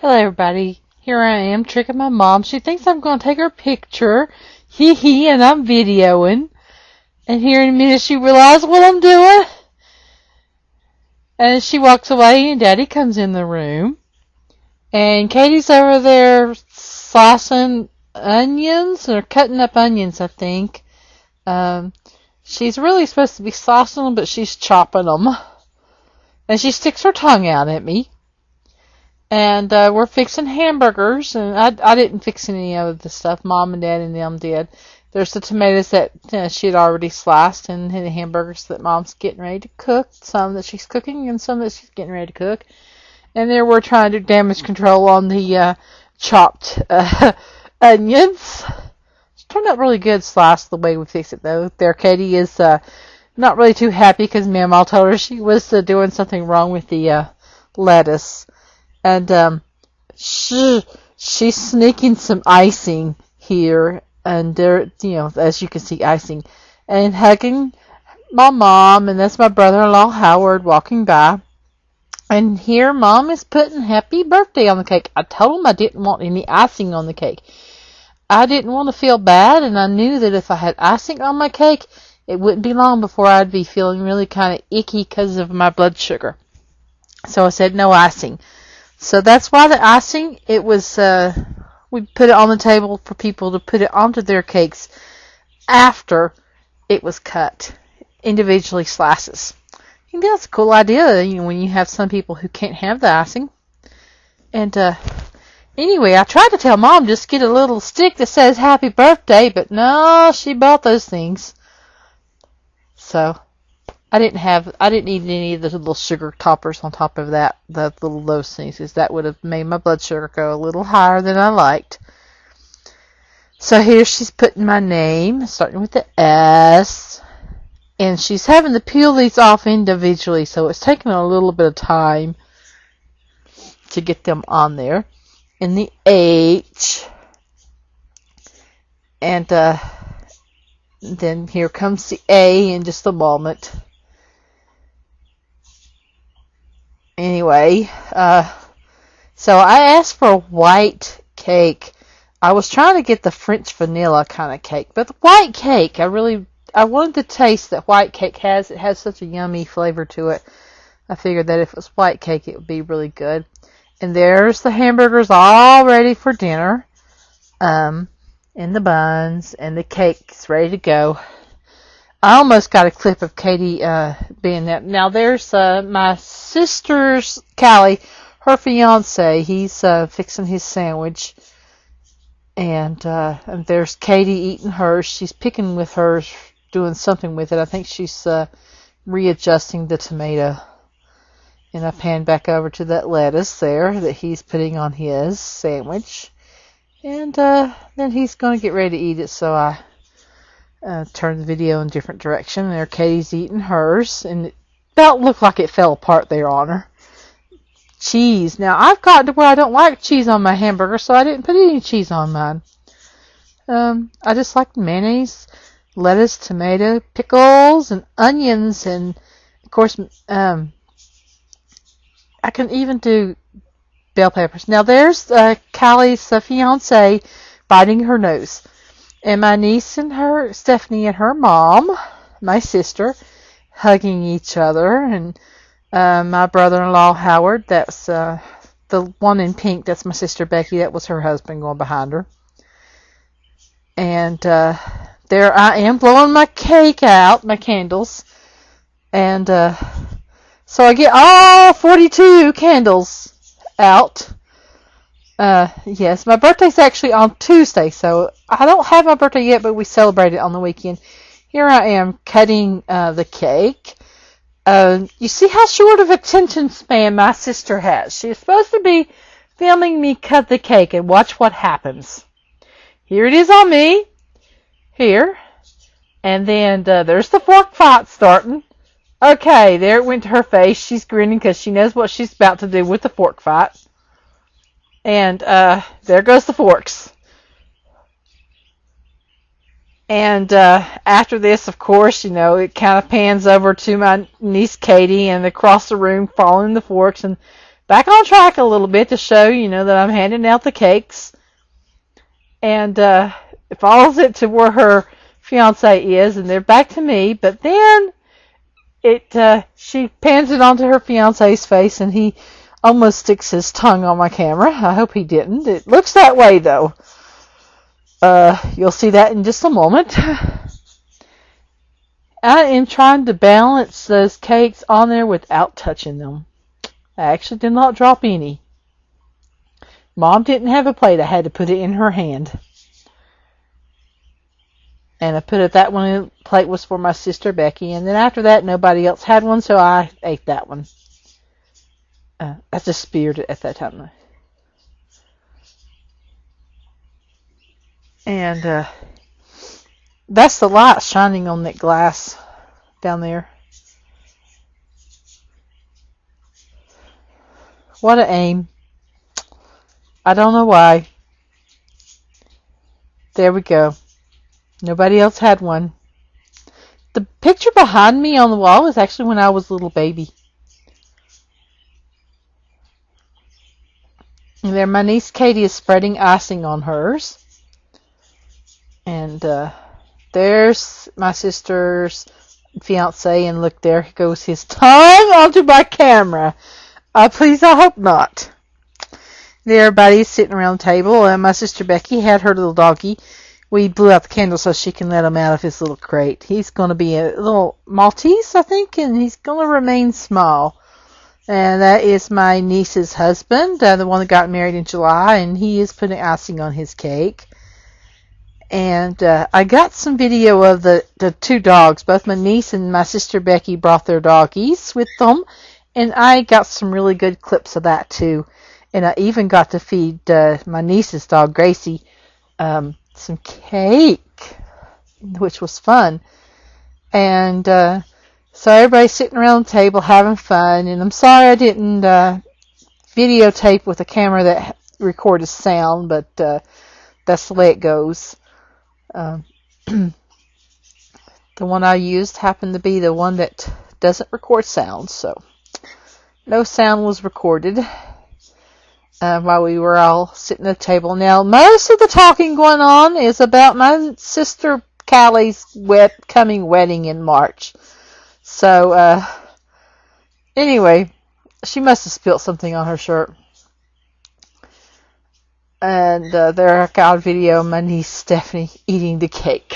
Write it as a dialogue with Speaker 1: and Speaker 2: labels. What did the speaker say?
Speaker 1: Hello everybody, here I am tricking my mom. She thinks I'm going to take her picture, hee hee, and I'm videoing. And here in a minute she realizes what I'm doing. And she walks away and Daddy comes in the room. And Katie's over there slicing onions, or cutting up onions I think. She's really supposed to be slicing them, but she's chopping them. And she sticks her tongue out at me. And we're fixing hamburgers, and I didn't fix any of the stuff. Mom and Dad and them did. There's the tomatoes that she had already sliced, and the hamburgers that Mom's getting ready to cook. Some that she's cooking, and some that she's getting ready to cook. And there we're trying to do damage control on the chopped onions. It's turned out really good sliced the way we fixed it, though. There, Katie is not really too happy because Mama told her she was doing something wrong with the lettuce. And she's sneaking some icing here, and there, as you can see, icing, and hugging my mom, and that's my brother-in-law Howard walking by. And here, Mom is putting "Happy Birthday" on the cake. I told him I didn't want any icing on the cake. I didn't want to feel bad, and I knew that if I had icing on my cake, it wouldn't be long before I'd be feeling really kind of icky because of my blood sugar. So I said no icing. So that's why the icing, it was, we put it on the table for people to put it onto their cakes after it was cut, individually slices. I think that's a cool idea, when you have some people who can't have the icing. And anyway, I tried to tell Mom just get a little stick that says "Happy Birthday," but no, she bought those things. So I didn't need any of the little sugar toppers on top of that, those things, because that would have made my blood sugar go a little higher than I liked. So here she's putting my name, starting with the S, and she's having to peel these off individually, so it's taking a little bit of time to get them on there. And the H, and then here comes the A in just a moment. Anyway, so I asked for a white cake. I was trying to get the French vanilla kind of cake, but the white cake, I wanted the taste that white cake has. It has such a yummy flavor to it. I figured that if it was white cake, it would be really good. And there's the hamburgers all ready for dinner, and the buns, and the cake's ready to go. I almost got a clip of Katie being that. Now there's my sister's, Callie, her fiance. He's fixing his sandwich. And there's Katie eating hers. She's picking with hers, doing something with it. I think she's readjusting the tomato. And I pan back over to that lettuce there that he's putting on his sandwich. And then he's going to get ready to eat it, so I turn the video in a different direction. There, Katie's eating hers, and it about looked like it fell apart there on her. Cheese. Now, I've gotten to where I don't like cheese on my hamburger, so I didn't put any cheese on mine. I just like mayonnaise, lettuce, tomato, pickles, and onions, and, of course, I can even do bell peppers. Now, there's Callie's fiance biting her nose. And my niece and her, Stephanie, and her mom, my sister, hugging each other. And my brother-in-law, Howard, that's the one in pink, that's my sister Becky. That was her husband going behind her. And there I am blowing my cake out, my candles. And so I get all 42 candles out. Yes, my birthday's actually on Tuesday, so I don't have my birthday yet, but we celebrate it on the weekend. Here I am cutting the cake. You see how short of attention span my sister has. She's supposed to be filming me cut the cake, and watch what happens. Here it is on me. Here. And then there's the fork fight starting. Okay, there it went to her face. She's grinning because she knows what she's about to do with the fork fight. And there goes the forks. And after this, of course, it kind of pans over to my niece Katie, and across the room following the forks, and back on track a little bit to show, that I'm handing out the cakes. And it follows it to where her fiance is, and they're back to me. But then she pans it onto her fiance's face, and he almost sticks his tongue on my camera. I hope he didn't. It looks that way, though. You'll see that in just a moment. I am trying to balance those cakes on there without touching them. I actually did not drop any. Mom didn't have a plate. I had to put it in her hand. And I put it, that one in the plate was for my sister Becky. And then after that, nobody else had one, so I ate that one. I just speared it at that time. And that's the light shining on that glass down there. What a aim. I don't know why. There we go. Nobody else had one. The picture behind me on the wall is actually when I was a little baby. And there, my niece Katie is spreading icing on hers. And there's my sister's fiance, and look, there goes his tongue onto my camera. Please, I hope not. There, everybody's sitting around the table, and my sister Becky had her little doggy. We blew out the candle so she can let him out of his little crate. He's going to be a little Maltese, I think, and he's going to remain small. And that is my niece's husband, the one that got married in July, and he is putting icing on his cake. And I got some video of the two dogs. Both my niece and my sister Becky brought their doggies with them, and I got some really good clips of that too. And I even got to feed my niece's dog, Gracie, some cake, which was fun. And so everybody's sitting around the table having fun. And I'm sorry I didn't videotape with a camera that recorded sound, but that's the way it goes. The one I used happened to be the one that doesn't record sound, so no sound was recorded while we were all sitting at the table. Now, most of the talking going on is about my sister Callie's coming wedding in March. So, anyway, she must have spilled something on her shirt. And there I got a video of my niece Stephanie eating the cake.